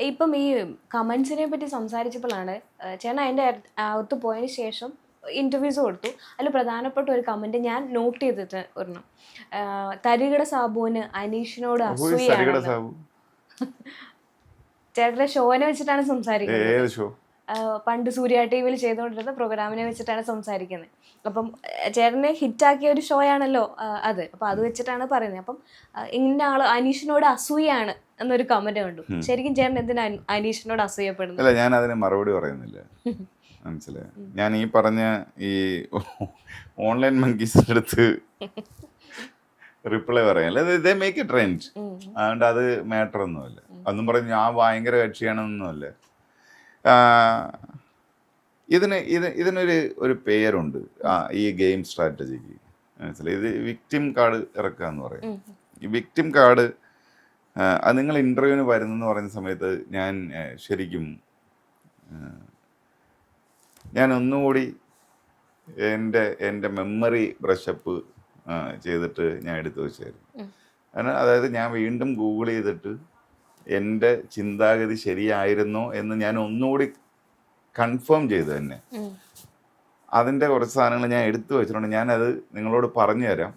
ഇപ്പം ഈ കമന്റ്സിനെ പറ്റി സംസാരിച്ചപ്പോഴാണ് ചേട്ടൻ അതിൻ്റെ അകത്ത് പോയതിന് ശേഷം ഇന്റർവ്യൂസ് കൊടുത്തു. അതിൽ പ്രധാനപ്പെട്ട ഒരു കമന്റ് ഞാൻ നോട്ട് ചെയ്തിട്ട് ഒരെണ്ണം, തരികിട സാബുവിന് അനീഷിനോട് അസൂയാണെന്ന്. ചേട്ടന്റെ ഷോനെ വെച്ചിട്ടാണ് സംസാരിക്കുന്നത്. പണ്ട് സൂര്യ ടി വിയിൽ ചെയ്തുകൊണ്ടിരുന്ന പ്രോഗ്രാമിനെ വെച്ചിട്ടാണ് സംസാരിക്കുന്നത്. അപ്പം ചേട്ടനെ ഹിറ്റാക്കിയ ഒരു ഷോ ആണല്ലോ അത്. അപ്പം അത് വെച്ചിട്ടാണ് പറയുന്നത്. അപ്പം ഇന്ന ആള് അനീഷിനോട് അസൂയാണ് എന്നൊരു കമന്റ് കണ്ടു. ശരിക്കും ചേട്ടൻ എന്തിനാ അനീഷിനോട് അസൂയപ്പെടുന്നത്? അല്ല, ഞാൻ അതിന് മറുപടി പറയുന്നില്ല. മനസ്സിലായി. ഞാൻ ഈ പറഞ്ഞ ഈ ഓൺലൈൻ മങ്കീസിൻ്റെ അടുത്ത് റിപ്ലൈ പറയാം. ഇതേ മേക്ക് എ ട്രെൻഡ്. അതുകൊണ്ട് അത് മാറ്റർ ഒന്നുമല്ല. അതൊന്നും പറഞ്ഞ് ഞാൻ ഭയങ്കര കക്ഷിയാണെന്നൊന്നുമല്ല. ഇതിനൊരു പേരുണ്ട് ഈ ഗെയിം സ്ട്രാറ്റജിക്ക്. മനസ്സിലായി. ഇത് വിക്ടിം കാർഡ് ഇറക്കുക എന്ന് പറയും. ഈ വിക്ടിം കാർഡ് അത് നിങ്ങൾ ഇൻ്റർവ്യൂവിന് വരുന്നെന്ന് പറയുന്ന സമയത്ത് ഞാൻ ഒന്നുകൂടി എൻ്റെ മെമ്മറി ബ്രഷപ്പ് ചെയ്തിട്ട് ഞാൻ എടുത്തു വെച്ചായിരുന്നു. കാരണം അതായത് ഞാൻ വീണ്ടും ഗൂഗിൾ ചെയ്തിട്ട് എൻ്റെ ചിന്താഗതി ശരിയായിരുന്നോ എന്ന് ഞാൻ ഒന്നുകൂടി കൺഫേം ചെയ്തു തന്നെ. അതിൻ്റെ കുറച്ച് സാധനങ്ങൾ ഞാൻ എടുത്തു വെച്ചിട്ടുണ്ട്. ഞാനത് നിങ്ങളോട് പറഞ്ഞു തരാം.